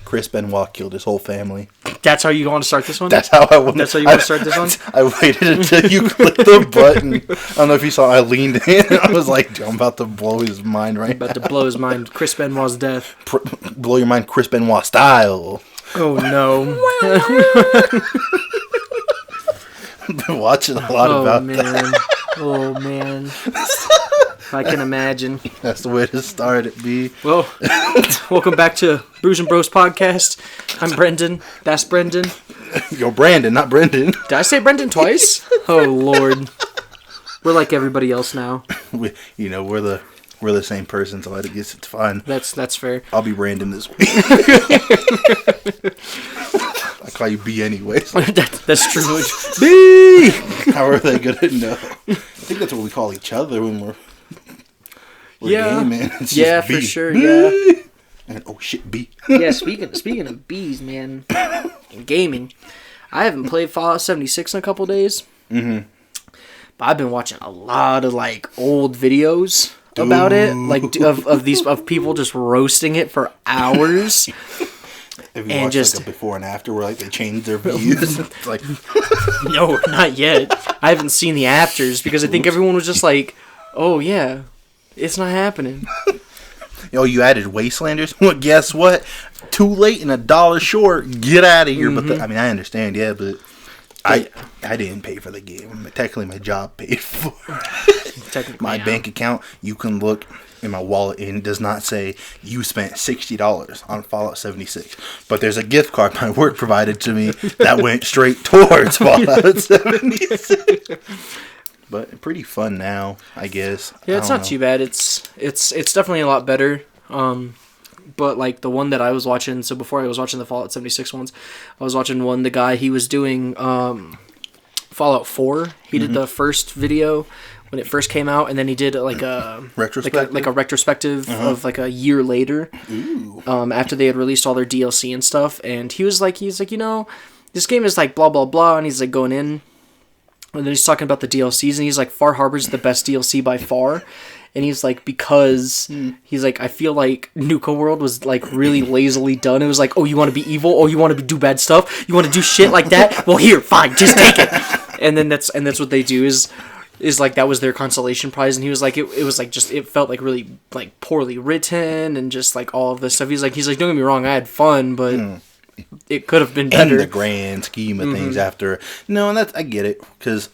Chris Benoit killed his whole family. That's how you want to start this one? That's how I want. That's how you want to start this one? I waited until you clicked the button. I don't know if you saw. I leaned in. I was like, dude, I'm about to blow his mind right now. About to blow his mind. Chris Benoit's death. Blow your mind, Chris Benoit style. Oh no. I've been watching a lot about that. Oh man. I can imagine. That's the way to start it, B. Well, welcome back to Brews and Bros Podcast. I'm Brendan. That's Brendan. Yo, Brandon, not Brendan. Did I say Brendan twice? Oh Lord. We're like everybody else now. We're the same person, so I guess it's fine. That's fair. I'll be Brandon this week. I call you B anyways. That's true. B! How are they gonna know? I think that's what we call each other when we're gaming. It's just B. For sure. B! Yeah. And oh shit, B. Yeah. Speaking of B's, man, in gaming, I haven't played Fallout 76 in a couple days. Mm-hmm. But I've been watching a lot of like old videos about it, like of people just roasting it for hours. Have you watched like a before and after where like they changed their views? It's like no, not yet. I haven't seen the afters because I think everyone was just like, "Oh yeah, it's not happening." Yo, you added Wastelanders? Well, guess what? Too late and $1 short. Get out of here. Mm-hmm. But I understand, yeah, but I didn't pay for the game. Technically, my job paid for it. My bank account, you can look in my wallet and it does not say you spent $60 on Fallout 76. But there's a gift card my work provided to me that went straight towards Fallout 76. But pretty fun now, I guess. Yeah, it's not too bad. It's definitely a lot better. But like the one that I was watching, so before I was watching the Fallout 76 ones, I was watching the guy, he was doing Fallout 4. He did the first video when it first came out, and then he did like a retrospective of like a year later. Ooh. After they had released all their DLC and stuff. And he's like, this game is like blah blah blah, and he's like going in. And then he's talking about the DLCs, and he's like, Far Harbor's the best DLC by far. And he's like, because he's like, I feel like Nuka World was like really lazily done. It was like, oh, you want to be evil? Oh, you want to do bad stuff? You want to do shit like that? Well, here, fine, just take it. And then that's what they do is like that was their consolation prize. And he was like, it was like just it felt like really like poorly written and just like all of this stuff. He's like, don't get me wrong, I had fun, but. It could have been better. In the grand scheme of things after. No, and I get it. Because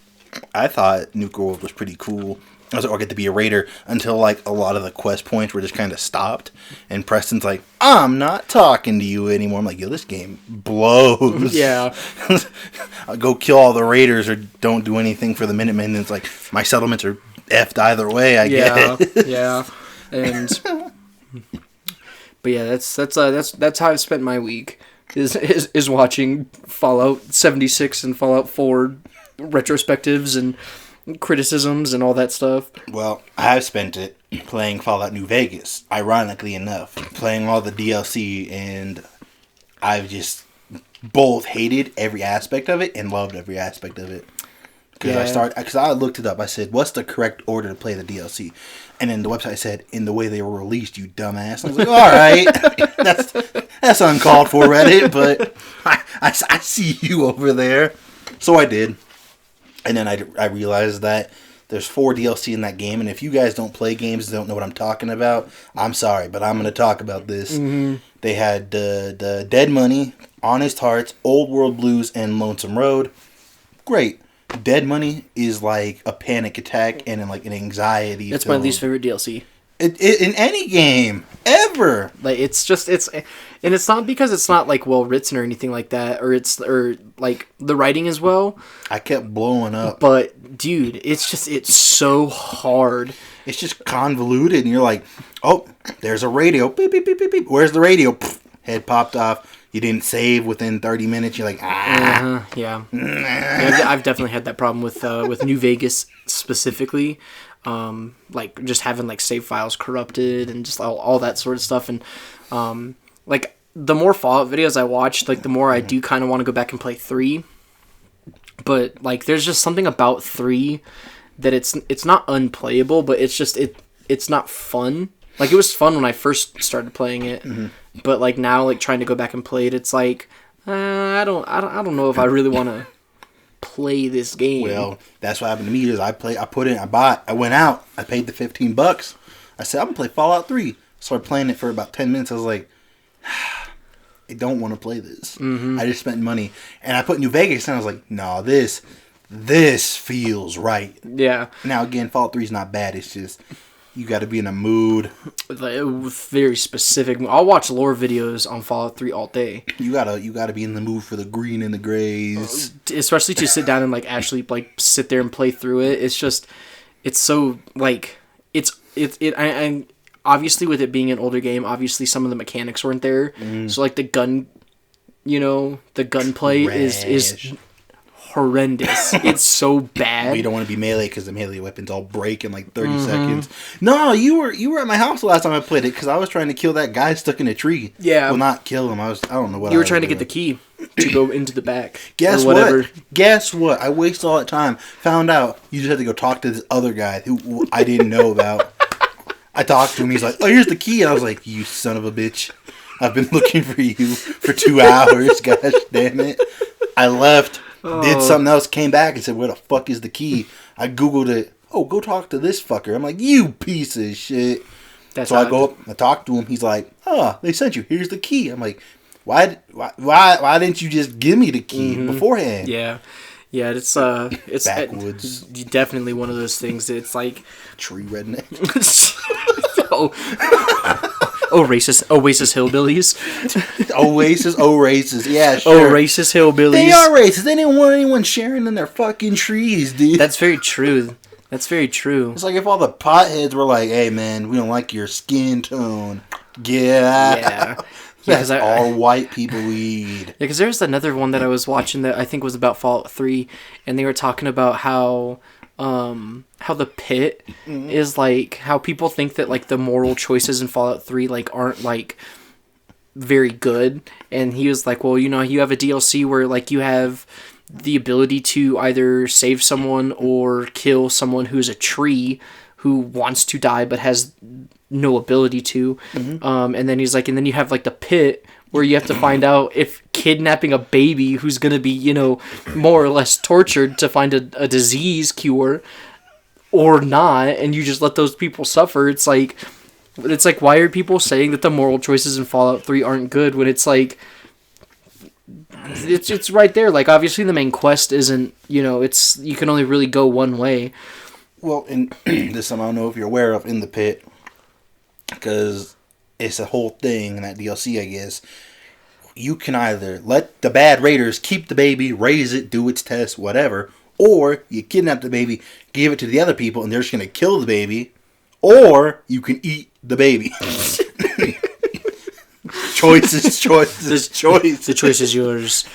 I thought Nuka World was pretty cool. I was like, I get to be a raider until like a lot of the quest points were just kind of stopped. And Preston's like, I'm not talking to you anymore. I'm like, yo, this game blows. Yeah. I'll go kill all the raiders or don't do anything for the Minutemen. And it's like, my settlements are effed either way, I guess. Yeah. And... But yeah, that's how I've spent my week. Is watching Fallout 76 and Fallout 4 retrospectives and criticisms and all that stuff. Well, I've spent it playing Fallout New Vegas, ironically enough, playing all the DLC, and I've just both hated every aspect of it and loved every aspect of it. Because I looked it up. I said, what's the correct order to play the DLC? And then the website said, in the way they were released, you dumbass. And I was like, all right. That's uncalled for, Reddit, but I see you over there. So I did. And then I realized that there's 4 DLC in that game, and if you guys don't play games and don't know what I'm talking about, I'm sorry, but I'm going to talk about this. Mm-hmm. They had the Dead Money, Honest Hearts, Old World Blues, and Lonesome Road. Great. Dead Money is like a panic attack and in like an anxiety. That's my least favorite DLC. In any game ever. Like it's not because it's not like well written or anything like that, or like the writing as well. I kept blowing up. But dude, it's so hard. It's just convoluted, and you're like, oh, there's a radio. Beep beep beep beep beep. Where's the radio? Pfft, head popped off. You didn't save within 30 minutes. You're like, yeah. I've definitely had that problem with New Vegas specifically. Like just having like save files corrupted and just all that sort of stuff. And like the more Fallout videos I watch, like the more I do kind of want to go back and play 3. But like there's just something about 3 that it's not unplayable, but it's just it's not fun. Like, it was fun when I first started playing it, but like now, like trying to go back and play it, it's like I don't know if I really want to play this game. Well, that's what happened to me. Is I went out. I paid the $15. I said I'm gonna play Fallout 3. Started playing it for about 10 minutes. I was like, I don't want to play this. I just spent money, and I put New Vegas, and I was like, no, this feels right. Yeah. Now again, Fallout 3 is not bad. It's just you got to be in a mood. Very specific. I'll watch lore videos on Fallout 3 all day. You gotta be in the mood for the green and the grays, especially to sit down and like actually like sit there and play through it. It's just, it's so like I obviously with it being an older game, obviously some of the mechanics weren't there. So like the gunplay is horrendous. It's so bad. But you don't want to be melee because the melee weapons all break in like 30 seconds. No, you were at my house the last time I played it because I was trying to kill that guy stuck in a tree. Yeah. Well, not kill him. I don't know what you were trying to get the key to go into the back. Guess what? I wasted all that time. Found out you just had to go talk to this other guy who I didn't know about. I talked to him. He's like, "Oh, here's the key." And I was like, "You son of a bitch! I've been looking for you for 2 hours. Gosh damn it!" I left. Did something else, came back and said, "Where the fuck is the key?" I Googled it. Oh, go talk to this fucker. I'm like, "You piece of shit." So I go up, I talk to him. He's like, "Oh, they sent you. Here's the key." I'm like, "Why didn't you just give me the key beforehand?" Yeah, it's backwoods. Definitely one of those things. It's like tree redneck. Oasis hillbillies. Oasis, yeah, sure. Oasis hillbillies. They are racist. They didn't want anyone sharing in their fucking trees, dude. That's very true. It's like if all the potheads were like, "Hey, man, we don't like your skin tone. Yeah. That's all white people weed." Yeah, because there's another one that I was watching that I think was about Fallout 3, and they were talking about how the pit is like, how people think that like the moral choices in Fallout 3 like aren't like very good, and he was like, well, you have a DLC where like you have the ability to either save someone or kill someone who's a tree who wants to die but has no ability to, and then he's like, and then you have like the pit where you have to find out if kidnapping a baby who's going to be, more or less tortured to find a disease cure or not, and you just let those people suffer. It's like, why are people saying that the moral choices in Fallout 3 aren't good when it's like, it's right there. Like, obviously the main quest isn't, it's, you can only really go one way. Well, and this I don't know if you're aware of in the pit, because it's a whole thing in that DLC, I guess. You can either let the bad raiders keep the baby, raise it, do its test, whatever, or you kidnap the baby, give it to the other people, and they're just going to kill the baby, or you can eat the baby. Choices. The choice is yours.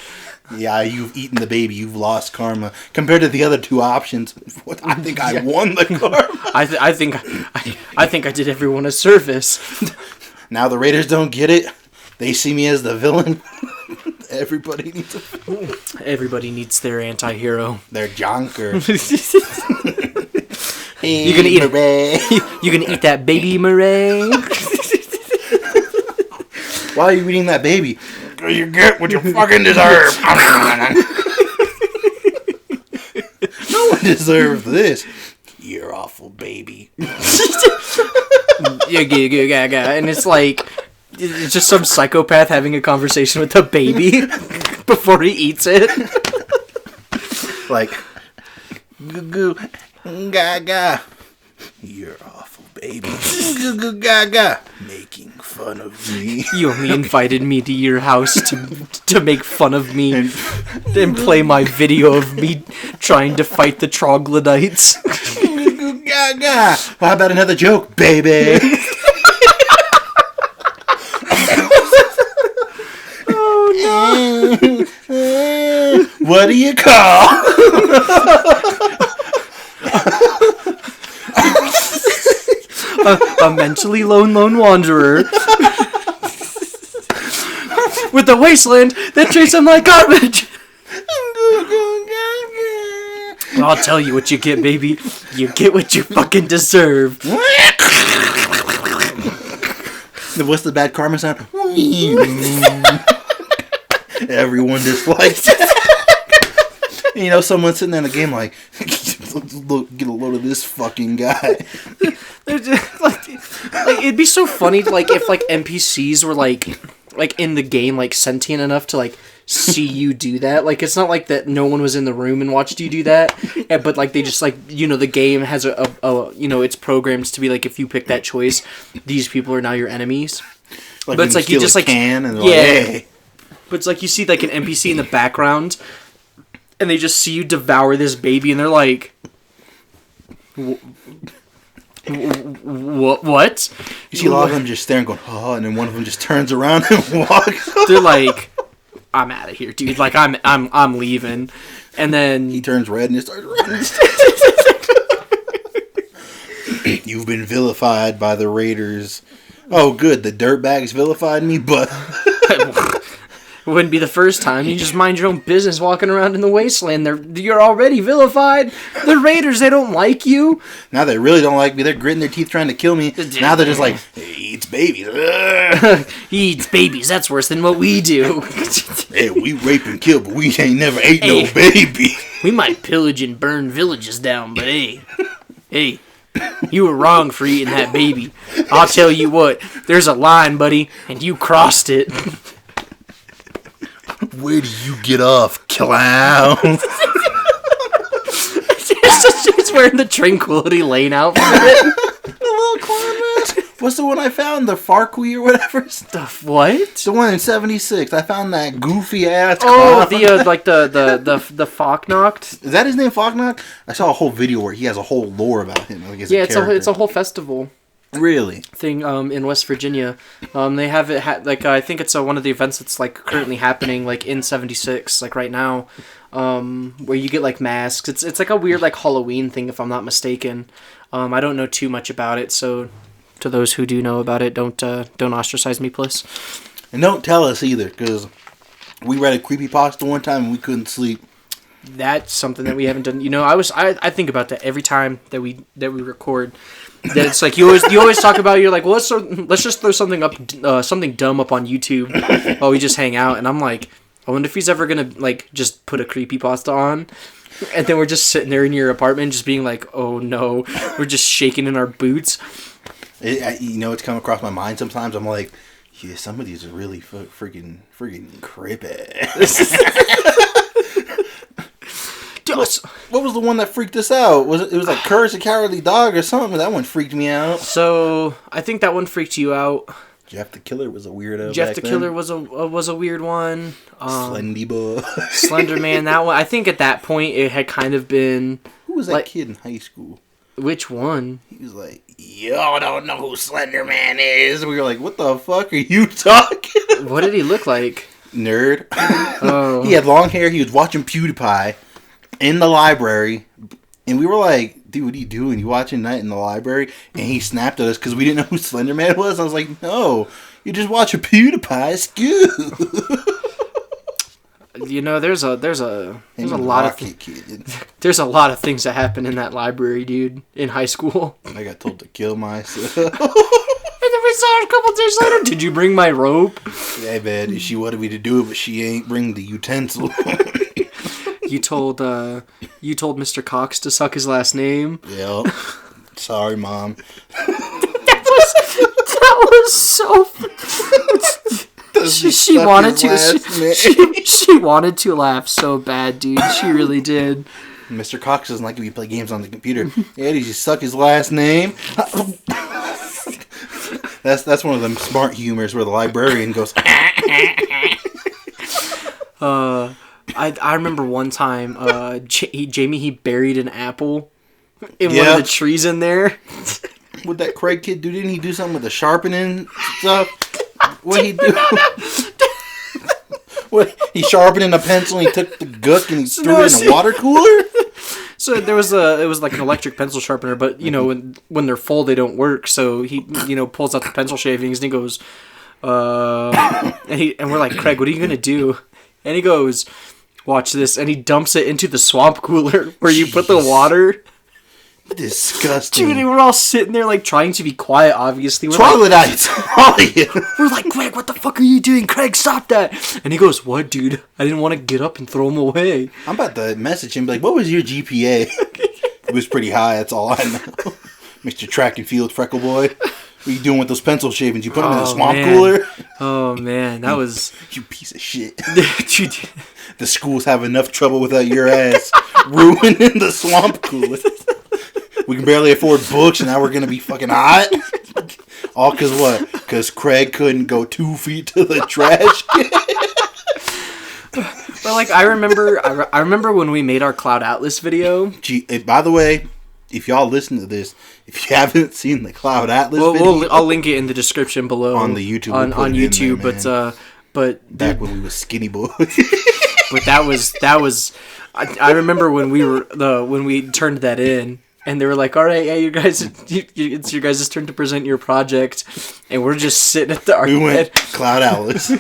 Yeah, you've eaten the baby. You've lost karma. Compared to the other two options, I think I won the karma. I think I did everyone a service. Now the Raiders don't get it. They see me as the villain. Everybody needs their anti-hero. Their jonker. You gonna eat it? You gonna eat that baby, Murray? Why are you eating that baby? You get what you fucking deserve. No one deserves this. You're awful, baby. Yeah, and it's like, it's just some psychopath having a conversation with a baby before he eats it. Like, goo goo gaga. You're awful, baby. Goo goo gaga. Making fun of me. You only invited me to your house to make fun of me and play my video of me trying to fight the troglodytes. Goo goo gaga. How about another joke, baby? Oh no. What do you call? A mentally lone wanderer with a wasteland that treats him like garbage. I'll tell you what you get, baby. You get what you fucking deserve. What's the bad karma sound? Everyone dislikes it. You know, someone's sitting there in the game like, get a load of this fucking guy. Like, it'd be so funny, like, if, like, NPCs were, like, in the game, like, sentient enough to, like, see you do that. Like, it's not like that no one was in the room and watched you do that, but, like, they just, like, you know, the game has a you know, it's programmed to be, like, if you pick that choice, these people are now your enemies. Like, but it's like, you just, like, can and yeah. like, hey. But it's like, you see, like, an NPC in the background, and they just see you devour this baby, and they're like... What? You see a lot of them just staring, going, oh, and then one of them just turns around and walks. They're like, I'm out of here, dude. Like, I'm leaving. And then he turns red and he starts running. You've been vilified by the Raiders. Oh, good. The dirtbags vilified me, but it wouldn't be the first time. You just mind your own business walking around in the wasteland. You're already vilified. The Raiders, they don't like you. Now they really don't like me. They're gritting their teeth trying to kill me. Now they're just like, he eats babies. He eats babies. That's worse than what we do. Hey, we rape and kill, but we ain't never ate no baby. We might pillage and burn villages down, but hey, you were wrong for eating that baby. I'll tell you what, there's a line, buddy, and you crossed it. Where do you get off, clown? She's wearing the Tranquility Lane outfit. The little clown mask. What's the one I found? The Farquee or whatever? The what? The one in 76. I found that goofy ass clown. The Falknocht? Is that his name, Falknocht? I saw a whole video where he has a whole lore about him. Like, it's a whole festival. Really? Thing in West Virginia. They have it I think it's one of the events that's like currently happening like in 76 like right now, where you get like masks. It's like a weird like Halloween thing if I'm not mistaken. I don't know too much about it, so to those who do know about it, don't ostracize me, please. And don't tell us either, because we read a creepypasta one time and we couldn't sleep. That's something that we haven't done. You know, I think about that every time that we record. That it's like you always talk about, you're like, well, let's just throw something up, something dumb up on YouTube while we just hang out, and I'm like, I wonder if he's ever gonna like just put a creepypasta on, and then we're just sitting there in your apartment just being like, oh no, we're just shaking in our boots. It's come across my mind sometimes. I'm like, yeah, some of these are really freaking creepy. What was the one that freaked us out? It was like Courage the Cowardly Dog or something? That one freaked me out. So I think that one freaked you out. Jeff the Killer was a weirdo. Jeff the Killer was a weird one. Slendy Boy. Slender Man. That one. I think at that point it had kind of been. Who was that kid in high school? Which one? He was like, y'all don't know who Slender Man is. We were like, what the fuck are you talking? What did he look like? Nerd. Oh. He had long hair. He was watching PewDiePie in the library, and we were like, dude, what are you doing? You watching that in the library? And he snapped at us because we didn't know who Slender Man was. I was like, no, you just watch a PewDiePie. It's good. You know, there's a lot of there's a lot of things that happen in that library, dude, in high school. I got told to kill myself. And then we saw her a couple days later. Did you bring my rope? Yeah, man. She wanted me to do it, but she ain't bring the utensil. You told Mr. Cox to suck his last name. Yep. Sorry, Mom. that was so. She wanted to. She wanted to laugh so bad, dude. She really did. Mr. Cox doesn't like if you play games on the computer. Yeah, did you suck his last name? That's one of them smart humors where the librarian goes. I remember one time, Jamie, he buried an apple in one of the trees in there. What that Craig kid do? Didn't he do something with the sharpening stuff? What he do? What, he sharpened a pencil and he took the gook and he threw it in a water cooler? So it was like an electric pencil sharpener, but you know when they're full they don't work. So he pulls out the pencil shavings and he goes, and we're like, Craig, what are you gonna do? And he goes, watch this, and he dumps it into the swamp cooler where you put the water. Disgusting. Dude, and we're all sitting there, like, trying to be quiet, obviously. We're Troglodytes! All of you! We're like, Craig, what the fuck are you doing? Craig, stop that! And he goes, what, dude? I didn't want to get up and throw him away. I'm about to message him, like, what was your GPA? It was pretty high, that's all I know. Mr. Track and Field Freckle Boy. What are you doing with those pencil shavings? You put them in a swamp cooler? Oh, man, that was... You piece of shit. The schools have enough trouble without your ass ruining the swamp cooler. We can barely afford books, and now we're going to be fucking hot? All because what? Because Craig couldn't go 2 feet to the trash can? But, like, I remember when we made our Cloud Atlas video. Gee, by the way, if y'all listen to this, if you haven't seen the Cloud Atlas video... I'll link it in the description below. On the YouTube. On YouTube, there, but... Back when we were skinny boys. But that was... I remember when we turned that in, and they were like, all right, yeah, you guys, it's your guys' turn to present your project, and we're just sitting at the... We went Cloud Atlas.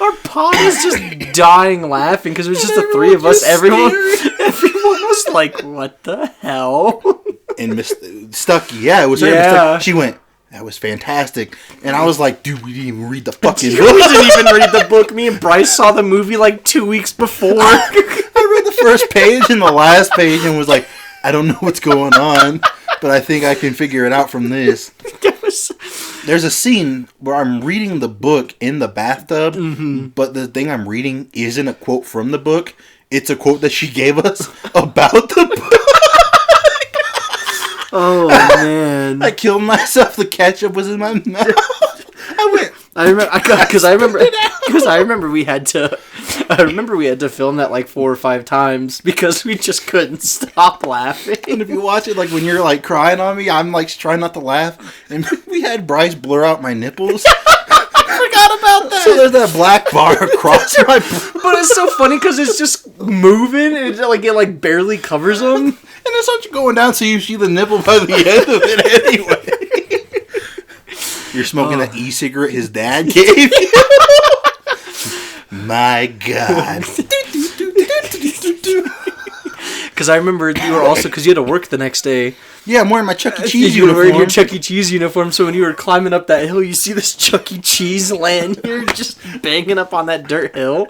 Our pod was just dying laughing because it was just the three of us. Everyone was like, "What the hell?" And Miss Stucky, yeah, it was her. Yeah. She went, "That was fantastic," and I was like, "Dude, we didn't even read the fucking We book." didn't even read the book. Me and Bryce saw the movie like 2 weeks before. I read the first page and the last page and was like, "I don't know what's going on, but I think I can figure it out from this." There's a scene where I'm reading the book in the bathtub, but the thing I'm reading isn't a quote from the book. It's a quote that she gave us about the book. Oh, man. I killed myself. The ketchup was in my mouth. I remember we had to film that like 4 or 5 times because we just couldn't stop laughing. And if you watch it, like when you're like crying on me, I'm like trying not to laugh. And we had Bryce blur out my nipples. I forgot about that. So there's that black bar across my. But it's so funny because it's just moving and it barely covers them. And it's not going down, so you see the nipple by the end of it anyway. You're smoking that e-cigarette his dad gave you. My God. Because I remember you were also, because you had to work the next day. Yeah, I'm wearing my Chuck E. Cheese you were uniform. wearing your Chuck E. Cheese uniform, so when you were climbing up that hill, you see this Chuck E. Cheese laying here just banging up on that dirt hill.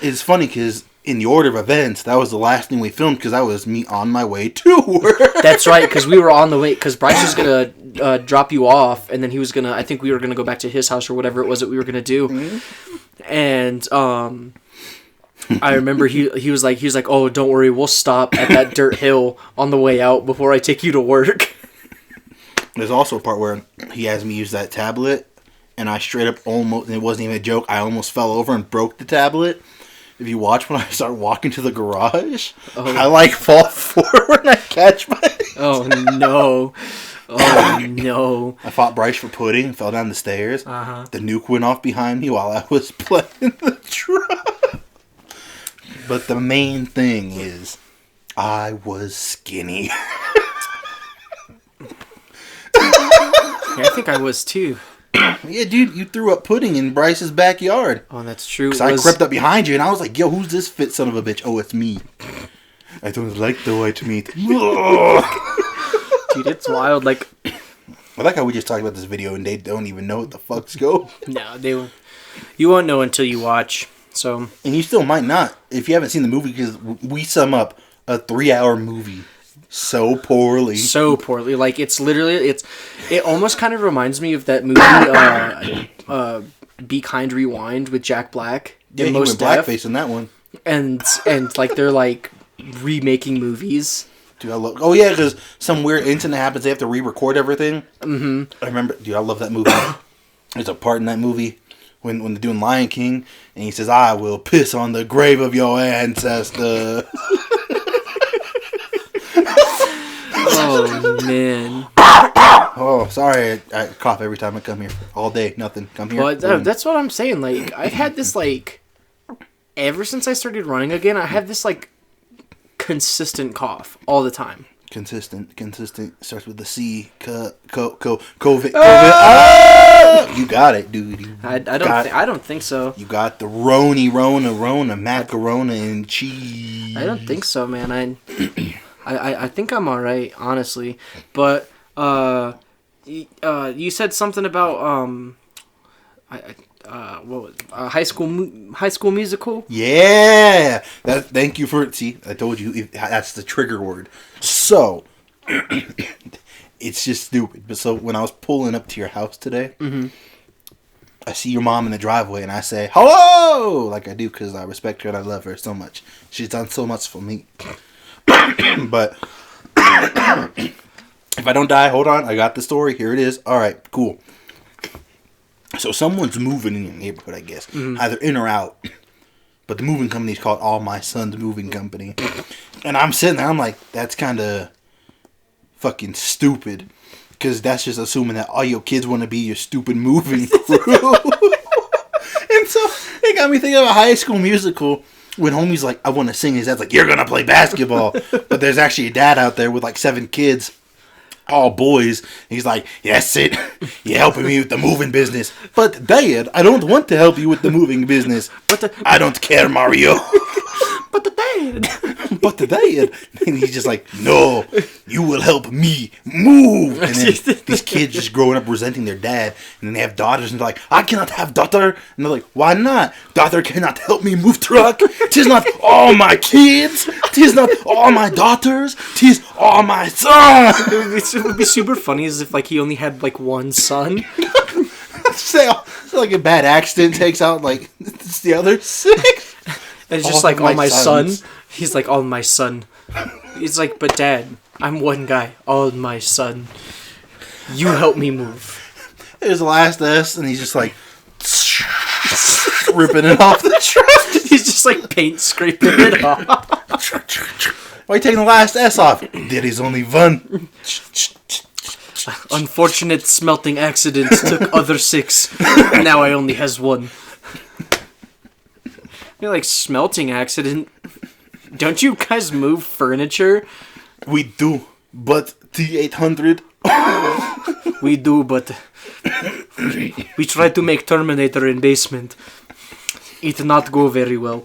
It's funny because in the order of events, that was the last thing we filmed because that was me on my way to work. That's right, because we were on the way, because Bryce was going to drop you off, and then he was going to, I think we were going to go back to his house or whatever it was that we were going to do. Mm-hmm. And I remember he was like, oh, don't worry, we'll stop at that dirt hill on the way out before I take you to work. There's also a part where he has me use that tablet, and I straight up almost, and it wasn't even a joke, I almost fell over and broke the tablet. If you watch when I start walking to the garage, I fall forward and I catch my... Oh, no. Oh, no. I fought Bryce for pudding and fell down the stairs. Uh-huh. The nuke went off behind me while I was playing the drum. But the main thing is, I was skinny. Yeah, I think I was too. Yeah, dude, you threw up pudding in Bryce's backyard. Oh, that's true. Because I crept up behind you and I was like, yo, who's this fit son of a bitch? Oh, it's me. I don't like the white meat. Dude, it's wild. Like, I like how we just talked about this video and they don't even know what the fuck's going. No, you won't know until you watch. So, and you still might not if you haven't seen the movie because we sum up a 3-hour movie so poorly. Like, it's literally, it almost kind of reminds me of that movie, Be Kind, Rewind with Jack Black. Yeah, he went blackface in that one. And like, they're like remaking movies. Dude, I love... Oh, yeah, because some weird incident happens. They have to re-record everything. Mm-hmm. I remember... Dude, I love that movie. There's a part in that movie when they're doing Lion King, and he says, I will piss on the grave of your ancestor. Oh, man. Oh, sorry. I cough every time I come here. All day. Nothing. Come here. But that's what I'm saying. Like, I've had this, like... Ever since I started running again, I have this, like... consistent cough all the time. Consistent starts with the C. COVID. You got it, dude. I don't think so. You got the Rona, macaroni and cheese. I don't think so, man. I think I'm alright, honestly. But you said something about what was High School Musical? Yeah. Thank you for see. I told you that's the trigger word. So it's just stupid. But so when I was pulling up to your house today, I see your mom in the driveway, and I say hello, like I do because I respect her and I love her so much. She's done so much for me. But if I don't die, hold on, I got the story. Here it is. All right, cool. So someone's moving in your neighborhood, I guess, either in or out. But the moving company's called All My Son's Moving Company, and I'm sitting there. I'm like, that's kind of fucking stupid, because that's just assuming that all your kids want to be your stupid moving crew. And so it got me thinking of a High School Musical. When homie's like, I want to sing, his dad's like, you're going to play basketball. But there's actually a dad out there with like 7 kids, all boys. He's like, yes, it. You're helping me with the moving business. But Dad, I don't want to help you with the moving business. I don't care, Mario. But the dad. But the dad. And he's just like, no, you will help me move. And then these kids just growing up resenting their dad. And then they have daughters and they're like, I cannot have daughter. And they're like, why not? Daughter cannot help me move truck. Tis not all my kids. Tis not all my daughters. Tis all my sons. It would be super funny as if like he only had like one son. So like a bad accident takes out like the other 6. And it's just like, all my son. He's like, all my son. He's like, but Dad, I'm one guy. All my son. You help me move. There's the last S, and he's just like ripping it off the truck. He's just like paint scraping it off. Why are you taking the last S off? There is only one. Unfortunate smelting accidents took other 6. Now I only has 1. You're like, smelting accident? Don't you guys move furniture? We do, but T-800. We do, but we try to make Terminator in basement. It not go very well.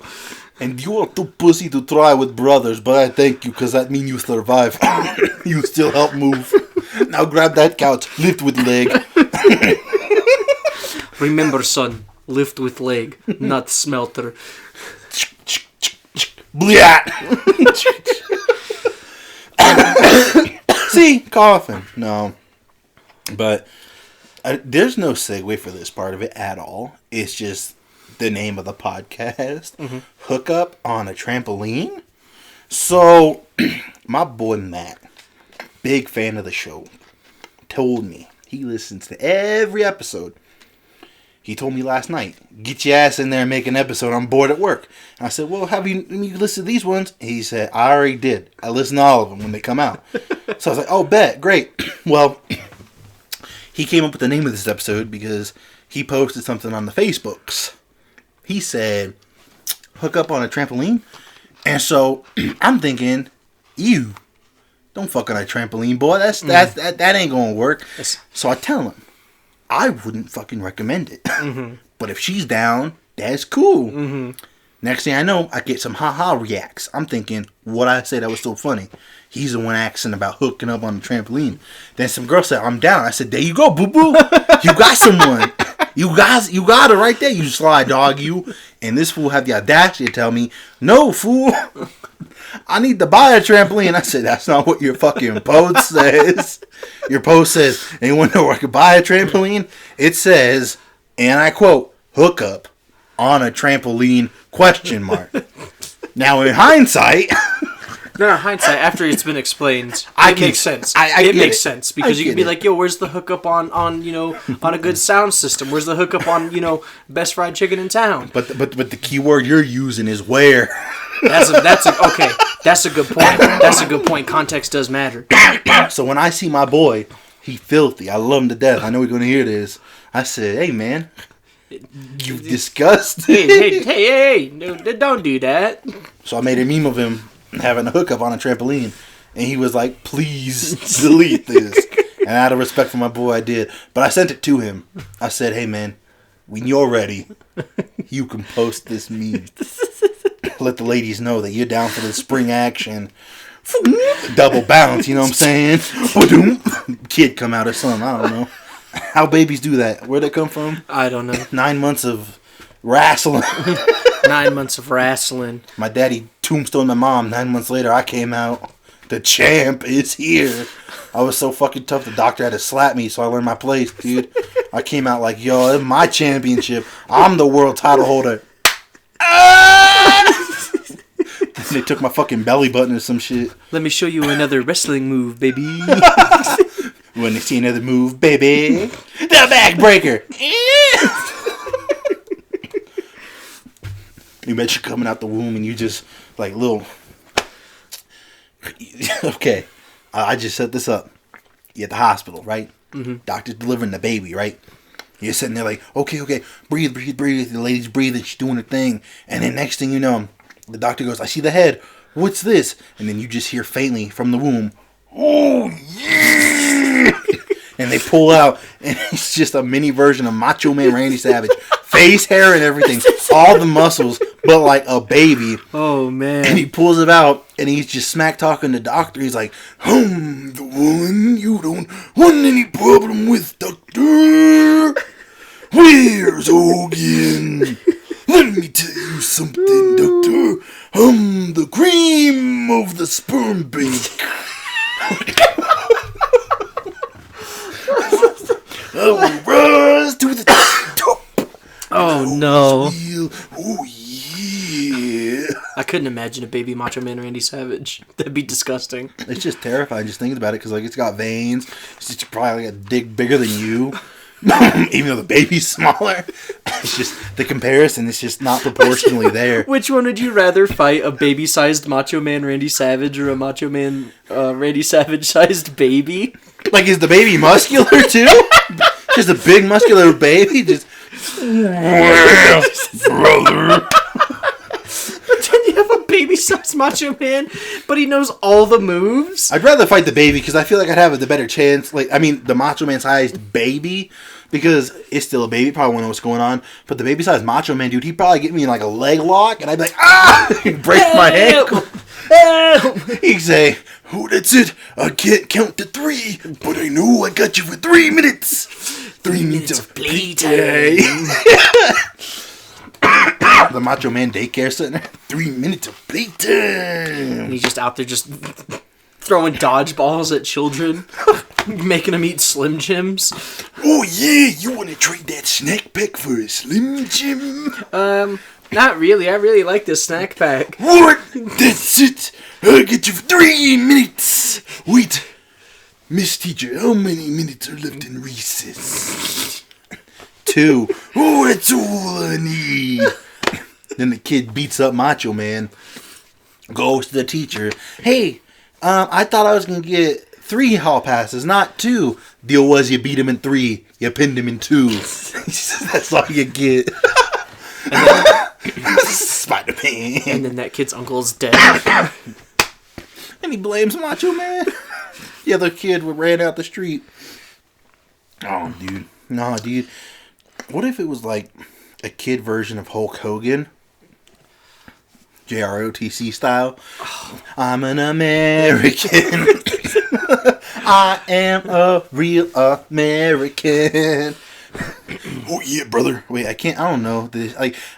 And you are too pussy to try with brothers, but I thank you, because that means you survive. You still help move. Now grab that couch, lift with leg. Remember, son, lift with leg, not smelter. Blah. See, coughing. No, but there's no segue for this part of it at all. It's just the name of the podcast. Hook Up on a Trampoline. So my boy Matt, big fan of the show, told me he listens to every episode. He told me last night, get your ass in there and make an episode. I'm bored at work. And I said, well, have you listened to these ones? He said, I already did. I listen to all of them when they come out. So I was like, oh, bet. Great. Well, he came up with the name of this episode because he posted something on the Facebooks. He said, hook up on a trampoline. And so I'm thinking, ew, don't fuck on a trampoline, boy. That ain't going to work. So I tell him, I wouldn't fucking recommend it. But if she's down, that's cool. Next thing I know, I get some ha-ha reacts. I'm thinking, what I said that was so funny. He's the one asking about hooking up on the trampoline. Then some girl said, I'm down. I said, there you go, boo-boo. You got someone. You got her right there, you sly dog, you. And this fool had the audacity to tell me, no, fool. I need to buy a trampoline. I said, that's not what your fucking post says. Your post says, anyone know where I could buy a trampoline? It says, and I quote, hook up on a trampoline, ? Now, in hindsight... No, hindsight, after it's been explained, it makes sense. It makes sense, because you can be like, yo, where's the hookup on a good sound system? Where's the hookup on, best fried chicken in town? But the key word you're using is where. That's a good point. That's a good point. Context does matter. So when I see my boy, he filthy. I love him to death. I know he's going to hear this. I said, hey, man, you disgusting. Hey, no, don't do that. So I made a meme of him having a hookup on a trampoline, and he was like, please delete this. And out of respect for my boy, I did. But I sent it to him. I said, hey, man, when you're ready, you can post this meme. Let the ladies know that you're down for the spring action Double bounce, you know what I'm saying? Ba-doom. Kid come out or something, I don't know. How babies do that? Where'd they come from? I don't know. 9 months of wrestling. 9 months of wrestling. My daddy tombstoned my mom. 9 months later, I came out. The champ is here. I was so fucking tough, the doctor had to slap me, so I learned my place, dude. I came out like, yo, it's my championship. I'm the world title holder. They took my fucking belly button or some shit. Let me show you another wrestling move, baby. When they see another move, baby. The backbreaker. You bet you're coming out the womb and you just, like, little... Okay. I just set this up. You're at the hospital, right? Mm-hmm. Doctor's delivering the baby, right? You're sitting there like, okay, breathe. The lady's breathing, she's doing her thing. And then next thing you know, the doctor goes, I see the head. What's this? And then you just hear faintly from the womb, oh, yeah! And they pull out, and it's just a mini version of Macho Man Randy Savage. Face, hair, and everything. All the muscles, but like a baby. Oh, man. And he pulls it out, and he's just smack talking to the doctor. He's like, the one you don't want any problem with, doctor. Where's Hogan? Let me tell you something, doctor. I'm the cream of the sperm bank. I will rise to the top. Oh, no. Oh, yeah. I couldn't imagine a baby Macho Man Randy Savage. That'd be disgusting. It's just terrifying just thinking about it because, like, it's got veins. It's probably like a dick bigger than you. Even though the baby's smaller. It's just, the comparison is just not proportionally there. Which one would you rather fight? A baby-sized Macho Man Randy Savage or a Macho Man Randy Savage-sized baby? Like, is the baby muscular, too? Just a big muscular baby? Just... Well, brother... But then you have a baby-sized Macho Man, but he knows all the moves? I'd rather fight the baby, because I feel like I'd have the better chance. Like, I mean, the Macho Man-sized baby, because it's still a baby, probably won't know what's going on. But the baby-sized Macho Man, dude, he'd probably get me in, like, a leg lock, and I'd be like, ah! Break my ankle. He'd say, oh, that's it. I can't count to 3, but I know I got you for 3 minutes. 3 minutes of playtime. The Macho Man Daycare Center. 3 minutes of playtime. And he's just out there just throwing dodgeballs at children, making them eat Slim Jims. Oh yeah, you want to trade that snack pack for a Slim Jim? Not really. I really like this snack pack. What? That's it. I'll get you for 3 minutes. Wait, Miss Teacher, how many minutes are left in recess? 2. Oh, that's all I need. Then the kid beats up Macho Man, goes to the teacher. Hey, I thought I was going to get 3 hall passes, not 2. Deal was you beat him in 3. You pinned him in 2. That's all you get. Spider-Man. And then that kid's uncle's dead. And he blames Macho Man. The other kid ran out the street. Oh, dude. Nah, dude. What if it was like a kid version of Hulk Hogan? JROTC style. Oh. I'm an American. I am a real American. Oh yeah, brother. Wait, I don't know.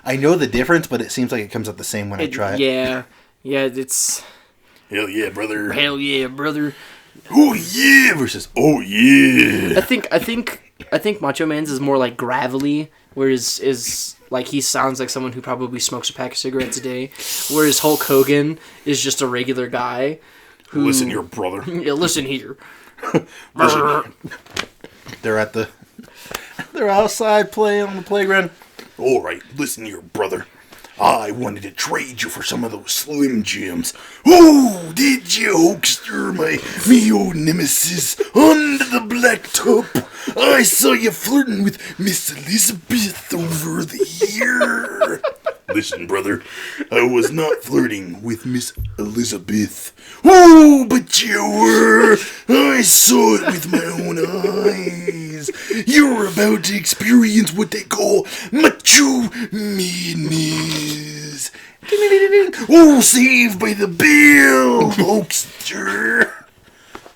I know the difference, but it seems like it comes out the same when I try it. Yeah, it's... Hell yeah, brother. Hell yeah, brother. Oh yeah versus oh yeah. I think Macho Man's is more like gravelly, whereas is like he sounds like someone who probably smokes a pack of cigarettes a day, whereas Hulk Hogan is just a regular guy who... Listen here, brother. Yeah, listen here. Listen. They're outside playing on the playground. All right, listen here, brother. I wanted to trade you for some of those Slim Jims. Oh, did you, Hulkster, me old nemesis, under the blacktop? I saw you flirting with Miss Elizabeth over the year. Listen, brother, I was not flirting with Miss Elizabeth. Oh, but you were. I saw it with my own eyes. You're about to experience what they call macho madness. Oh, saved by the bell, Hulkster.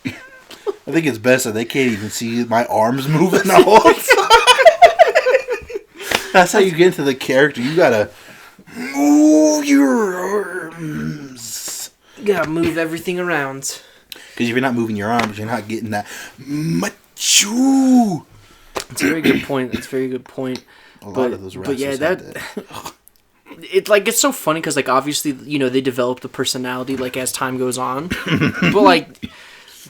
I think it's best that they can't even see my arms moving the whole time. That's how you get into the character. You gotta move your arms. You gotta move everything around. Because if you're not moving your arms, you're not getting that macho. It's a very good point. That's a very good point. A lot of those wrestlers. But yeah, it's so funny because like obviously they develop the personality like as time goes on, but like,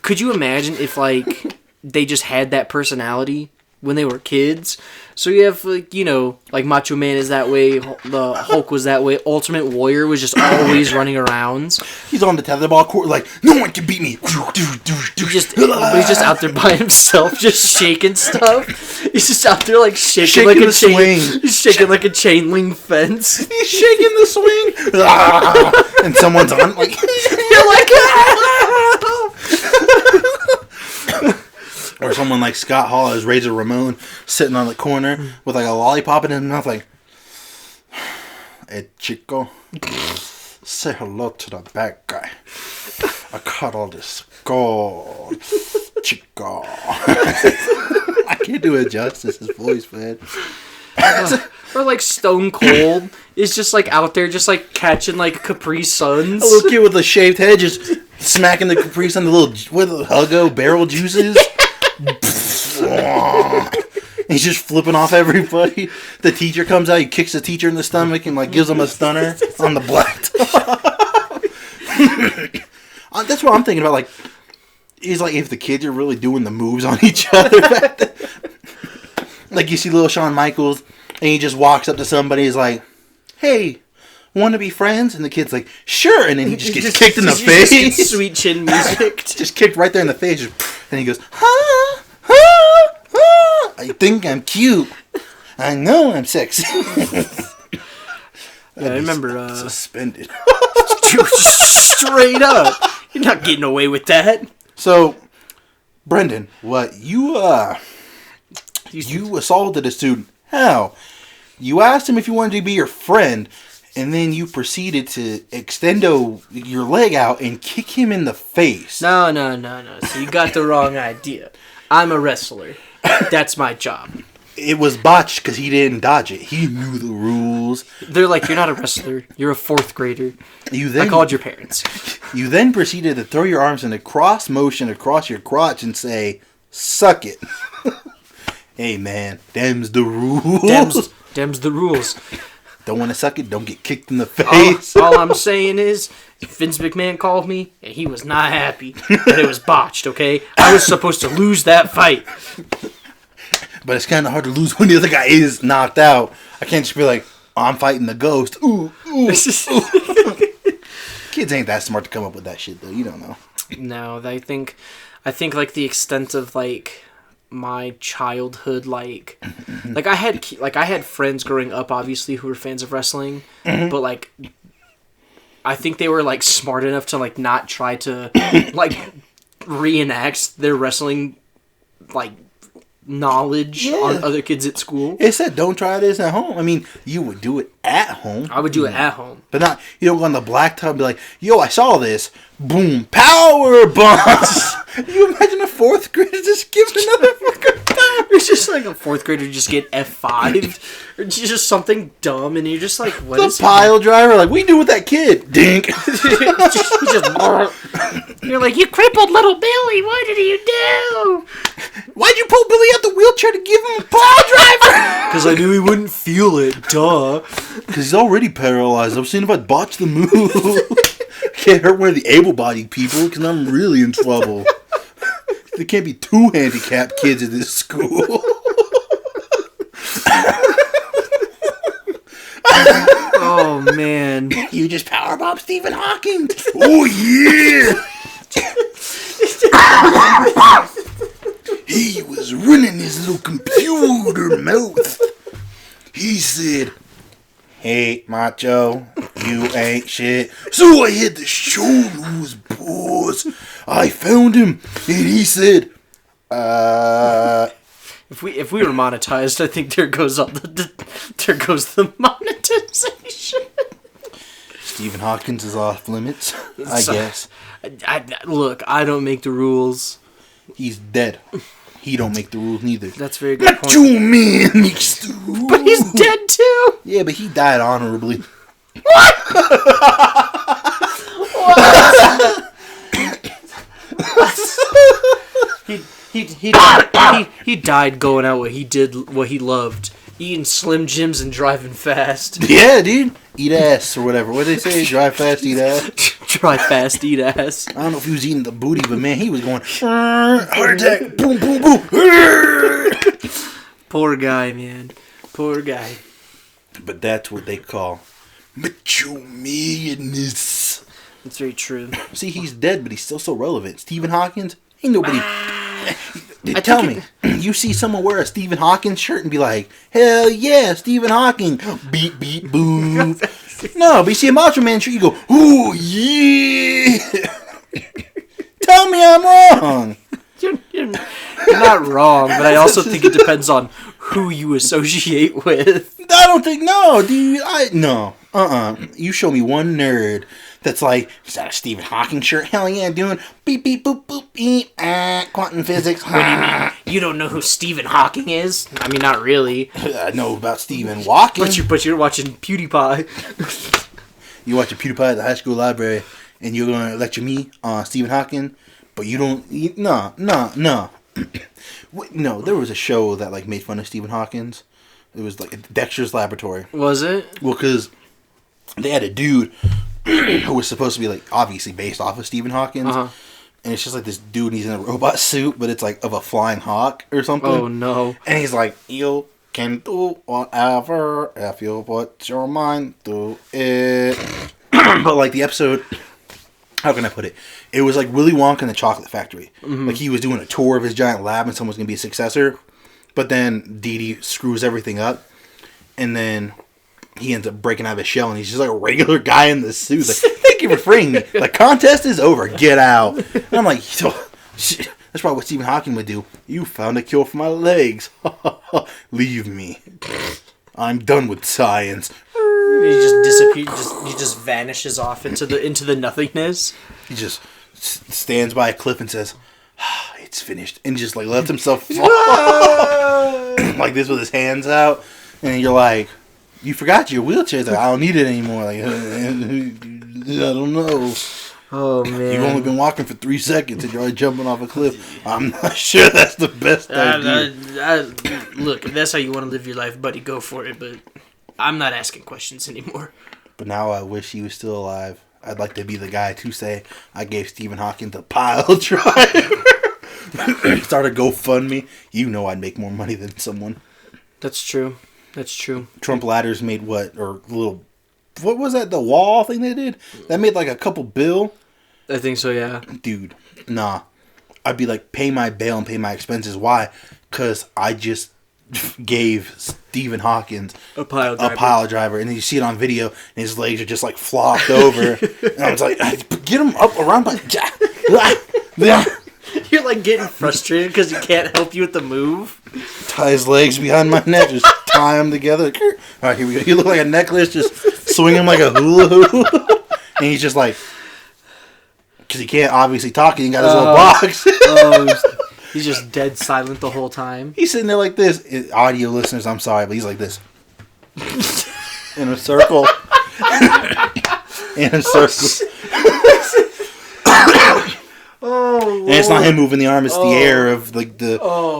could you imagine if like they just had that personality when they were kids? So you have like Macho Man is that way, the Hulk was that way, Ultimate Warrior was just always running around. He's on the tetherball court like no one can beat me. He's just out there by himself, just shaking stuff. He's just out there like shaking like a chain. Swing. He's shaking like a chain link fence. He's shaking the swing, and someone's on like you're like. Or someone like Scott Hall as Razor Ramon sitting on the corner with like a lollipop in his mouth, like, "Hey Chico, say hello to the bad guy. I cut all this gold, Chico." I can't do it justice. His voice, man. Or like Stone Cold is just like out there, just like catching like Capri Suns. A little kid with a shaved head just smacking the Capri Sun, the little Huggo barrel juices. He's just flipping off everybody. The teacher comes out, he kicks the teacher in the stomach and like gives him a stunner on the blacktop. That's what I'm thinking about. Like, he's like, if the kids are really doing the moves on each other. Like you see little Shawn Michaels and he just walks up to somebody, he's like, "Hey, want to be friends?" And the kid's like, "Sure." And then he just gets kicked in the face. Sweet chin music. Just kicked right there in the face. And he goes, "I think I'm cute. I know I'm sexy." Yeah, I remember. Suspended. Straight up. You're not getting away with that. So, Brendan, what you assaulted a student. How? You asked him if you wanted to be your friend, and then you proceeded to extend your leg out and kick him in the face. No. So you got the wrong idea. I'm a wrestler. That's my job. It was botched because he didn't dodge it. He knew the rules. They're like, "You're not a wrestler. You're a fourth grader." I called your parents. You then proceeded to throw your arms in a cross motion across your crotch and say, "Suck it." Hey, man, them's the rules. Them's the rules. Don't want to suck it, don't get kicked in the face. All I'm saying is, Vince McMahon called me, and he was not happy that it was botched, okay? I was supposed to lose that fight. But it's kind of hard to lose when the other guy is knocked out. I can't just be like, "Oh, I'm fighting the ghost." Ooh. Kids ain't that smart to come up with that shit, though. You don't know. No, I think like the extent of like my childhood, like I had friends growing up, obviously, who were fans of wrestling, but like I think they were like smart enough to like not try to like reenact their wrestling like knowledge on other kids at school. It said don't try this at home. I mean, you would do it at home. I would do it at home. But not, you don't go on the blacktop and be like, "Yo, I saw this. Boom, power bomb." You imagine a fourth grader just giving another fucking power. It's just like a fourth grader just get F5'd or just something dumb, and you're just like, "What is the pile driver?" Like, we do with that kid. Dink. You're like, "You crippled little Billy. What did you do? Why'd you pull Billy out the wheelchair to give him a pile driver?" Because I knew he wouldn't feel it. Duh. Because he's already paralyzed. I'm seeing if I botch the move. Can't hurt one of the able-bodied people because I'm really in trouble. There can't be two handicapped kids in this school. Oh, man. You just powerbomb Stephen Hawking. Oh, yeah. He was running his little computer mouth. He said, "Hey, macho, you ain't shit." So I had to show those boys. I found him, and he said, If we were monetized, I think there goes the monetization. Stephen Hawkins is off limits, I guess. Look, I don't make the rules. He's dead. He don't make the rules neither. That's a very good point. Macho Man makes the rules. But he's dead too. Yeah, but he died honorably. He died going out what he loved. Eating Slim Jims and driving fast. Yeah, dude. Eat ass or whatever. What do they say? Drive fast, eat ass. Drive fast, eat ass. I don't know if he was eating the booty, but man, he was going heart attack. Boom, boom, boom. Poor guy, man. Poor guy. But that's what they call macho madness. That's very true. See, he's dead, but he's still so relevant. Stephen Hawkins, ain't nobody. Tell me, you see someone wear a Stephen Hawking shirt and be like, hell yeah, Stephen Hawking. Beep, beep, boom. No, but you see a Macho Man shirt, you go, ooh, yeah. Tell me I'm wrong. You're not wrong, but I also think it depends on who you associate with. I don't think, no, dude. No. You show me one nerd that's like, is that a Stephen Hawking shirt? Hell yeah, doing beep, beep, boop, boop, beep, quantum physics. What do you mean? You don't know who Stephen Hawking is? I mean, not really. I know about Stephen Walking. But you're watching PewDiePie. You watch a PewDiePie at the high school library, and you're going to lecture me on Stephen Hawking, but you don't, no. No, there was a show that like made fun of Stephen Hawkins. It was like Dexter's Laboratory. Was it? Well, because they had a dude who was supposed to be like obviously based off of Stephen Hawkins, and it's just like this dude. And he's in a robot suit, but it's like of a flying hawk or something. Oh no! And he's like, "You can do whatever if you put your mind to it." But like the episode, how can I put it? It was like Willy Wonka and the Chocolate Factory. Mm-hmm. Like he was doing a tour of his giant lab, and someone's gonna be a successor. But then Dee Dee screws everything up, and then he ends up breaking out of his shell, and he's just like a regular guy in the suit. He's like, thank you for freeing me. The contest is over. Get out. And I'm like, that's probably what Stephen Hawking would do. You found a cure for my legs. Leave me. I'm done with science. He just disappears. He just vanishes off into the nothingness. He just stands by a cliff and says, it's finished, and just like lets himself fall like this with his hands out, and you're like, you forgot your wheelchair. Like, I don't need it anymore. Like, I don't know. Oh man, You've only been walking for 3 seconds and you're already jumping off a cliff. I'm not sure that's the best idea. Look, if that's how you want to live your life, buddy, go for it. But I'm not asking questions anymore. But now I wish he was still alive. I'd like to be the guy to say I gave Stephen Hawking the pile driver. Start a GoFundMe. You know I'd make more money than someone. That's true. That's true. Trump Ladders made what? Or little... What was that? The wall thing they did? That made like a couple bill? I think so, yeah. Dude, nah. I'd be like, pay my bail and pay my expenses. Why? Because I just gave Stephen Hawkins a pile driver. And then you see it on video, and his legs are just like flopped over. And I was like, get him up around my... You're like getting frustrated because he can't help you with the move. Tie his legs behind my neck, just tie them together. All right, here we go. You look like a necklace, just swing him like a hula hoop. And he's just like, because he can't obviously talk, he ain't got his little box. He's just dead silent the whole time. He's sitting there like this. Audio listeners, I'm sorry, but he's like this. In a circle. In a circle. And it's not him moving the arm, it's the air of like the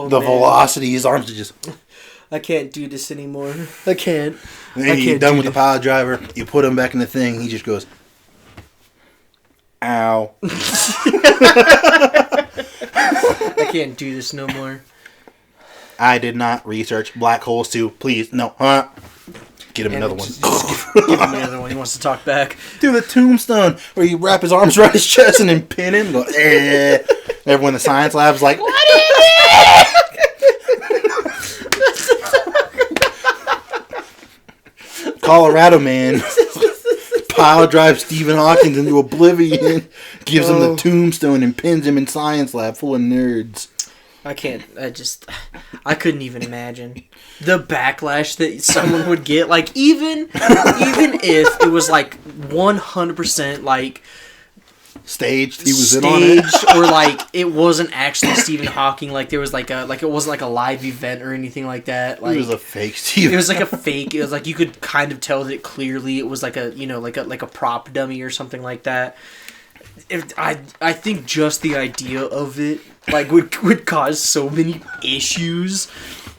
velocity. His arms are just... I can't do this anymore. I can't. And then you're done with the pile driver, you put him back in the thing, he just goes, ow. I can't do this no more. I did not research black holes too. Please, no. Get him another one. Give him another one. He wants to talk back. Do the tombstone where you wrap his arms around his chest and then pin him. Go, eh. Everyone in the science lab's like, what is it? Colorado man pile drives Stephen Hawking into oblivion, gives him the tombstone and pins him in science lab full of nerds. I can't. I couldn't even imagine the backlash that someone would get. Like even if it was like 100% like staged, he was in on it, or like it wasn't actually Stephen Hawking. Like there was like it wasn't like a live event or anything like that. Like it was a fake Stephen. It was like a fake. It was like you could kind of tell that clearly it was like a like a prop dummy or something like that. I think just the idea of it like would cause so many issues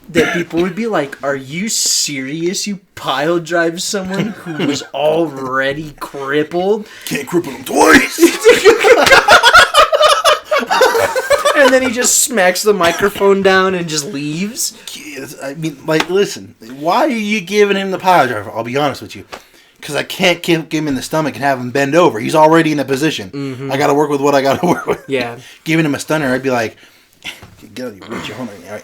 that people would be like, "Are you serious? You pile drive someone who was already crippled? Can't cripple him twice." And then he just smacks the microphone down and just leaves. I mean, like, listen, why are you giving him the pile driver? I'll be honest with you. Because I can't kick him in the stomach and have him bend over. He's already in a position. Mm-hmm. I got to work with what I got to work with. Yeah. Giving him a stunner, I'd be like, get out of your home right now.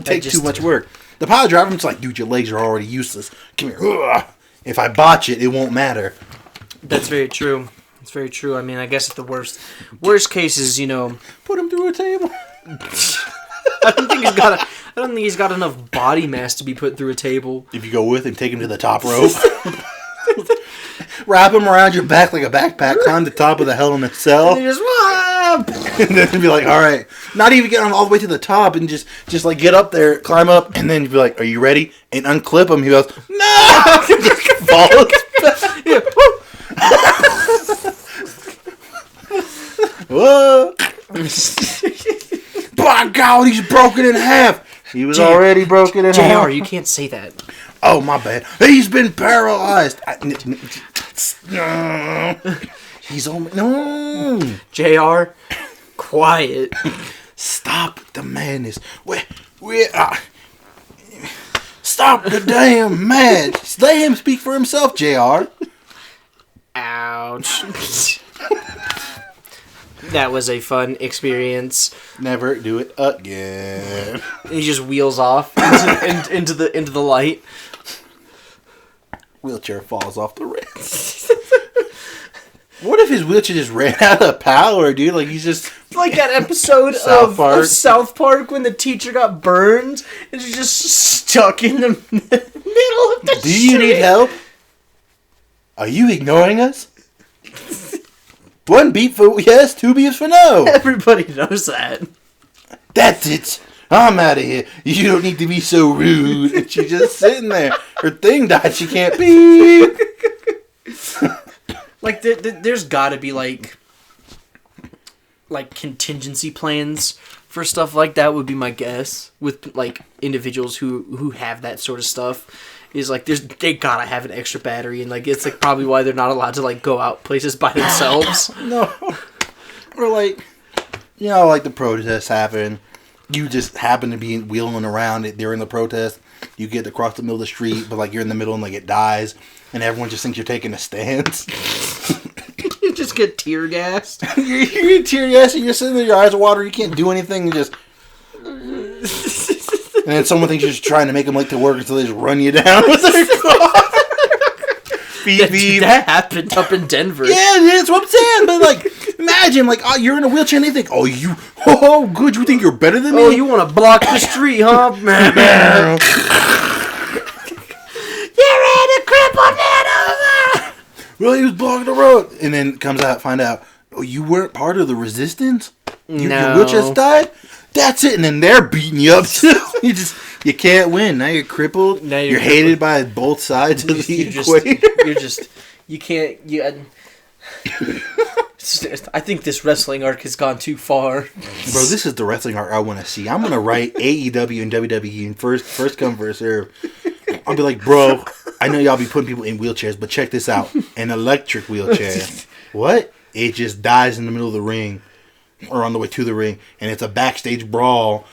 Take too much work. The pile driver, I'm just like, dude, your legs are already useless. Come here. If I botch it, it won't matter. That's very true. It's very true. I mean, I guess at the worst cases, put him through a table. I don't think he's got enough body mass to be put through a table. If you go with him, take him to the top rope. Wrap him around your back like a backpack. Climb the top of the Hell in a Cell. And just and then be like, all right. Not even get him all the way to the top and just like get up there, climb up, and then be like, are you ready? And unclip him. He goes, no! Just falls. Yeah. Whoa! By God, he's broken in half. He was already broken in half. JR, you can't say that. Oh, my bad. He's been paralyzed. No. He's only... No. JR, quiet. Stop the madness. Stop the damn mad. Let him speak for himself, JR. Ouch. That was a fun experience. Never do it again. He just wheels off into the light. Wheelchair falls off the rails. What if his wheelchair just ran out of power, dude? Like he's just like that episode of South Park when the teacher got burned and she's just stuck in the middle of the street. Do you need help? Are you ignoring us? 1 beep for yes, 2 beeps for no. Everybody knows that. That's it. I'm out of here. You don't need to be so rude. And she's just sitting there. Her thing died. She can't beep. Like, there's got to be, like contingency plans for stuff like that would be my guess. With, like, individuals who have that sort of stuff. Is like they gotta have an extra battery, and like it's like probably why they're not allowed to like go out places by themselves. No, or like like the protests happen, you just happen to be wheeling around it during the protest. You get across the middle of the street, but like you're in the middle and like it dies, and everyone just thinks you're taking a stance. You just get tear gassed. You get tear gassed, and you're sitting there, your eyes are watering, you can't do anything, you just. And then someone thinks you're just trying to make them late to work until they just run you down with their car. That happened up in Denver. Yeah, that's what I'm saying. But like, imagine, like, you're in a wheelchair and they think, good, you think you're better than me? Oh, you want to block the street, huh? You're ready to cripple that over. Well, he was blocking the road. And then find out, you weren't part of the resistance? No. Your wheelchair died? That's it, and then they're beating you up too. You can't win. Now you're crippled. Now you're hated by both sides of the equator. You can't. I think this wrestling arc has gone too far. Bro, this is the wrestling arc I want to see. I'm gonna write AEW and WWE in first come first serve. I'll be like, bro, I know y'all be putting people in wheelchairs, but check this out: an electric wheelchair. What? It just dies in the middle of the ring. Or on the way to the ring, and it's a backstage brawl.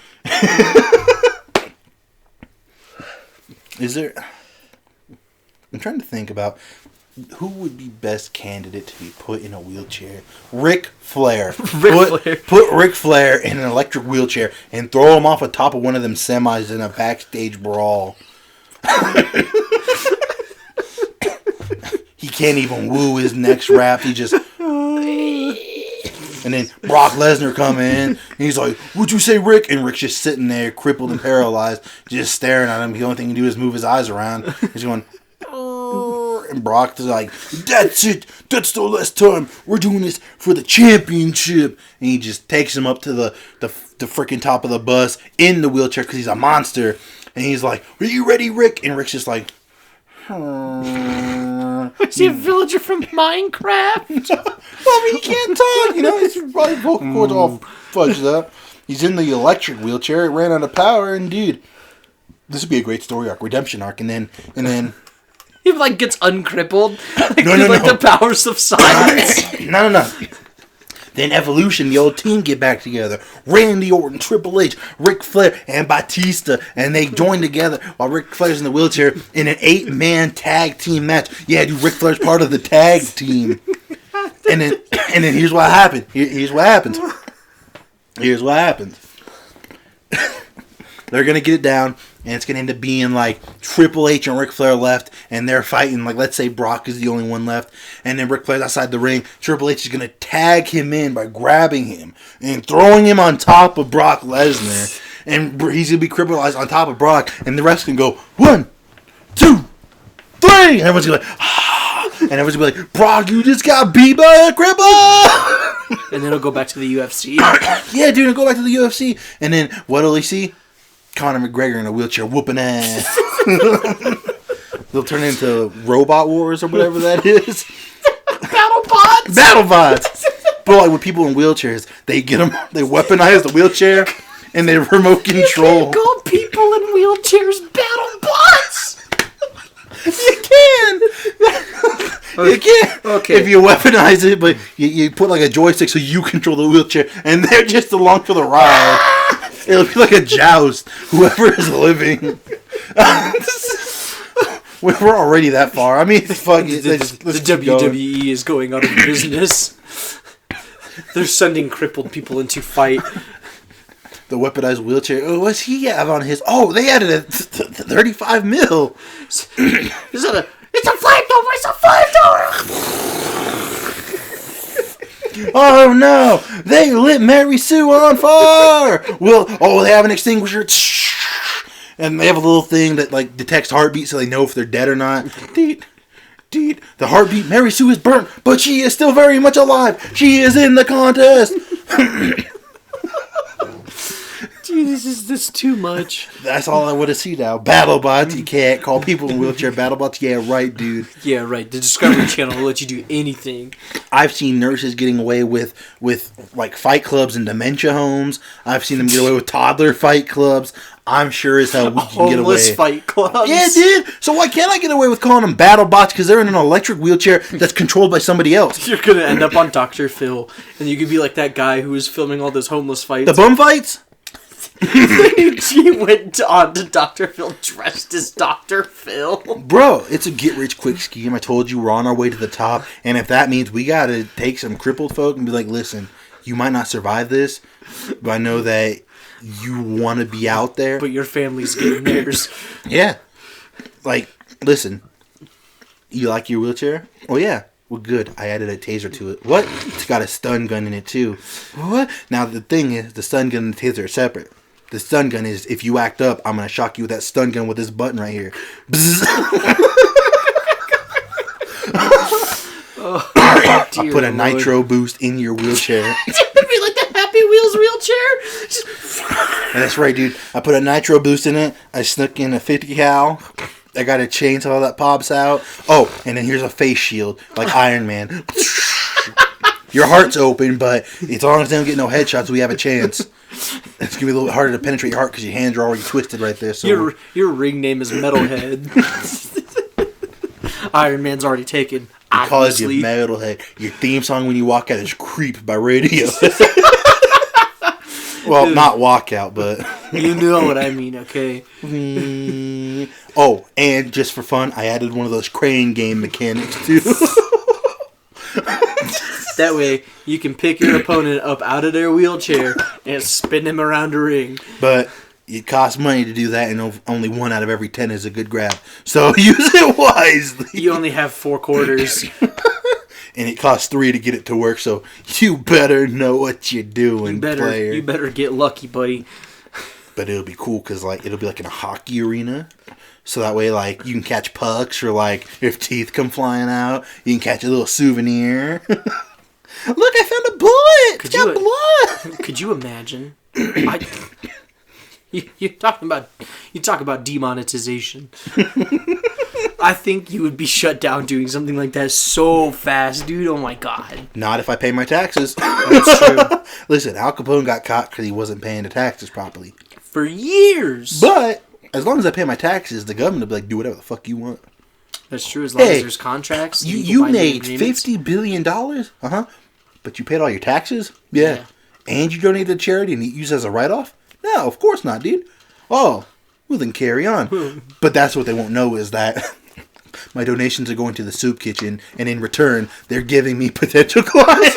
Is there... I'm trying to think about who would be best candidate to be put in a wheelchair. Ric Flair. Put Ric Flair in an electric wheelchair and throw him off the top of one of them semis in a backstage brawl. He can't even woo his next rap. He just... And And then Brock Lesnar come in, and he's like, "What'd you say, Rick?" And Rick's just sitting there, crippled and paralyzed, just staring at him. The only thing he can do is move his eyes around. He's going, and Brock's like, "That's it. That's the last time. We're doing this for the championship." And he just takes him up to the freaking top of the bus in the wheelchair because he's a monster. And he's like, "Are you ready, Rick?" And Rick's just like, Is he a villager from Minecraft? Well, I mean, he can't talk, his probably vocal cords all fudged up. He's in the electric wheelchair. It ran out of power, and dude, this would be a great story arc, redemption arc, and then He gets uncrippled. No. The powers of science. No. Then Evolution, the old team, get back together. Randy Orton, Triple H, Ric Flair, and Batista, and they join together while Ric Flair's in the wheelchair in an 8-man tag team match. Yeah, dude, Ric Flair's part of the tag team. And then here's what happened. Here's what happens. They're gonna get it down, and it's gonna end up being Triple H and Ric Flair left, and they're fighting. Let's say Brock is the only one left, and then Ric Flair's outside the ring. Triple H is gonna tag him in by grabbing him and throwing him on top of Brock Lesnar, and he's gonna be crippled on top of Brock, and the refs can go 1, 2, 3, and everyone's gonna be like, ah, and everyone's gonna be like, "Brock, you just got beat by a cripple." And then it'll go back to the UFC. Yeah, dude, it'll go back to the UFC, and then what'll he see? Conor McGregor in a wheelchair whooping ass. They'll turn into Robot Wars or whatever that is. BattleBots. But with people in wheelchairs, they get them. They weaponize the wheelchair and they remote control. You call people in wheelchairs BattleBots. You can. You can. Okay. If you weaponize it, but you put a joystick so you control the wheelchair, and they're just along for the ride. It'll be like a joust. Whoever is living. We're already that far. I mean, fuck it. The WWE is going out of business. They're sending crippled people into fight. The weaponized wheelchair. Oh, what's he have on his? Oh, they added a 35 mil. It's a flamethrower. It's a flamethrower. Oh no! They lit Mary Sue on fire! They have an extinguisher. And they have a little thing that detects heartbeat so they know if they're dead or not. Deet. The heartbeat, Mary Sue is burnt, but she is still very much alive. She is in the contest. Dude, this is too much. That's all I want to see now. BattleBots, you can't call people in wheelchair BattleBots. Yeah, right, dude. Yeah, right. The Discovery Channel will let you do anything. I've seen nurses getting away with fight clubs in dementia homes. I've seen them get away with toddler fight clubs. I'm sure as hell we can get away. Homeless fight clubs. Yeah, dude. So why can't I get away with calling them BattleBots? Because they're in an electric wheelchair that's controlled by somebody else. You're gonna end up on Dr. Phil, and you could be like that guy who was filming all those homeless fights. The bum fights? She went on to Dr. Phil dressed as Dr. Phil. Bro, it's a get-rich-quick scheme. I told you we're on our way to the top, and if that means we gotta take some crippled folk and be like, listen, you might not survive this, but I know that you want to be out there. But your family's getting theirs. Yeah. Listen, you like your wheelchair? Oh, yeah. Well, good. I added a taser to it. What? It's got a stun gun in it, too. What? Now, the thing is, the stun gun and the taser are separate. The stun gun is, if you act up, I'm going to shock you with that stun gun with this button right here. I'll put a nitro boost in your wheelchair. It's going to be like the Happy Wheels wheelchair. That's right, dude. I put a nitro boost in it. I snuck in a 50 cal. I got a chainsaw that pops out. Oh, and then here's a face shield, like Iron Man. Your heart's open, but as long as they don't get no headshots, we have a chance. It's going to be a little bit harder to penetrate your heart because your hands are already twisted right there. So your ring name is Metalhead. Iron Man's already taken. Because you're Metalhead. Your theme song when you walk out is Creep by Radio. Well, not walkout, but... You know what I mean, okay? Oh, and just for fun, I added one of those crane game mechanics, too. That way, you can pick your opponent up out of their wheelchair and spin him around a ring. But it costs money to do that, and only 1 out of every 10 is a good grab. So use it wisely. You only have 4 quarters. and it costs 3 to get it to work. So you better know what you're doing, player. You better get lucky, buddy. But it'll be cool because like it'll be like in a hockey arena. So that way, like, you can catch pucks, or, like, if teeth come flying out, you can catch a little souvenir. Look, I found a bullet! It's got blood! Could you imagine? You talk about demonetization. I think you would be shut down doing something like that so fast, dude. Oh, my God. Not if I pay my taxes. That's true. Listen, Al Capone got caught because he wasn't paying the taxes properly. For years. But... as long as I pay my taxes, the government will be like, do whatever the fuck you want. That's true. As long as there's contracts. You made $50 billion? Uh-huh. But you paid all your taxes? Yeah. And you donated to charity and you use it as a write-off? No, of course not, dude. Oh, well then carry on. But that's what they won't know is that my donations are going to the soup kitchen, and in return, they're giving me potential clients.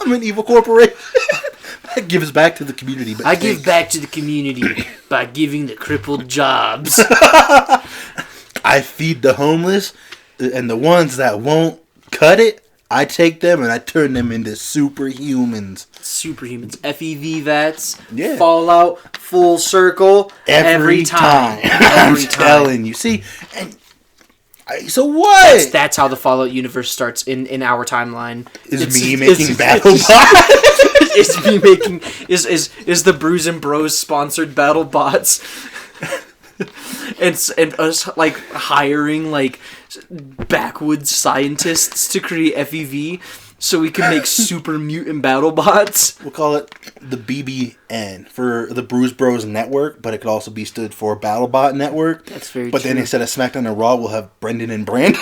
I'm an evil corporation. I give back to the community. But I give back to the community by giving the crippled jobs. I feed the homeless, and the ones that won't cut it, I take them and I turn them into superhumans. Superhumans. FEV vets. Yeah. Fallout. Full circle. Every time. I'm telling you. See, and so what? That's how the Fallout universe starts in our timeline. Is me making BattleBots? Is me making is the Brews and Bros sponsored BattleBots, and us like hiring like backwoods scientists to create FEV so we can make super mutant BattleBots. We'll call it the BBN for the Brews Bros Network, but it could also be stood for BattleBot Network. That's very But true. then instead of SmackDown and Raw, we'll have Brendan and Brandon.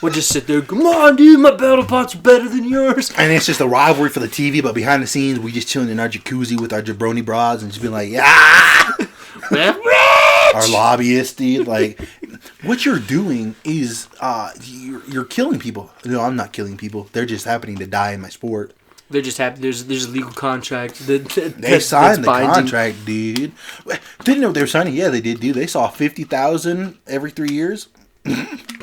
We'll just sit there, come on, dude, my BattleBots are better than yours. And it's just a rivalry for the TV, but behind the scenes, we just chilling in our jacuzzi with our jabroni bras and just being like, yeah! Our lobbyists, dude. Like, what you're doing is you're killing people. No, I'm not killing people. They're just happening to die in my sport. They're just happy. There's a legal contract. They signed the contract, dude. Didn't know what they were signing. Yeah, they did, dude. They saw $50,000 every 3 years.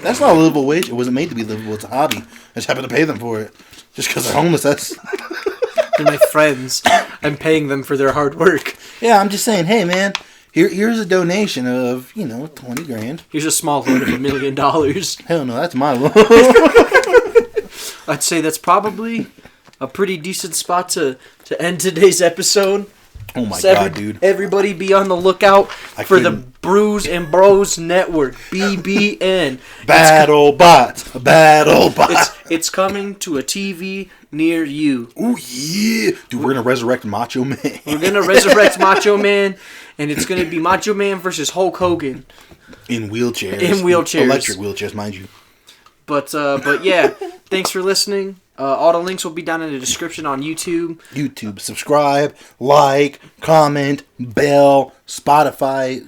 That's not a livable wage. It wasn't made to be livable. It's a hobby. I just happen to pay them for it. Just because they're homeless. They're my friends. I'm paying them for their hard work. Yeah, I'm just saying, hey, man, here's a donation of, $20,000. Here's a small loan of $1 million. Hell no, that's my loan. I'd say that's probably a pretty decent spot to end today's episode. Oh my God, dude. Everybody be on the lookout for the Brews and Bros Network, BBN. BattleBots. It's coming to a TV near you. Oh, yeah. Dude, we're going to resurrect Macho Man. We're going to resurrect Macho Man, and it's going to be Macho Man versus Hulk Hogan. In wheelchairs. Electric wheelchairs, mind you. But yeah, thanks for listening. All the links will be down in the description on YouTube. Subscribe, like, comment, bell, Spotify,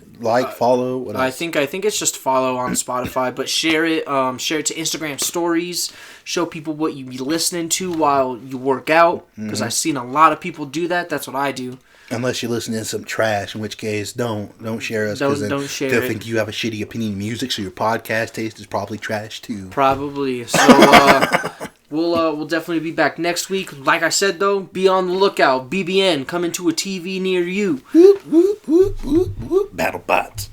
follow. What else? I think it's just follow on Spotify, but share it. Share it to Instagram stories. Show people what you be listening to while you work out. Because I've seen a lot of people do that. That's what I do. Unless you're listening to some trash, in which case don't share us. Don't share they'll it. think you have a shitty opinion of music, so your podcast taste is probably trash too. Probably. So we'll definitely be back next week. Like I said though, be on the lookout. BBN coming to a TV near you. BattleBots.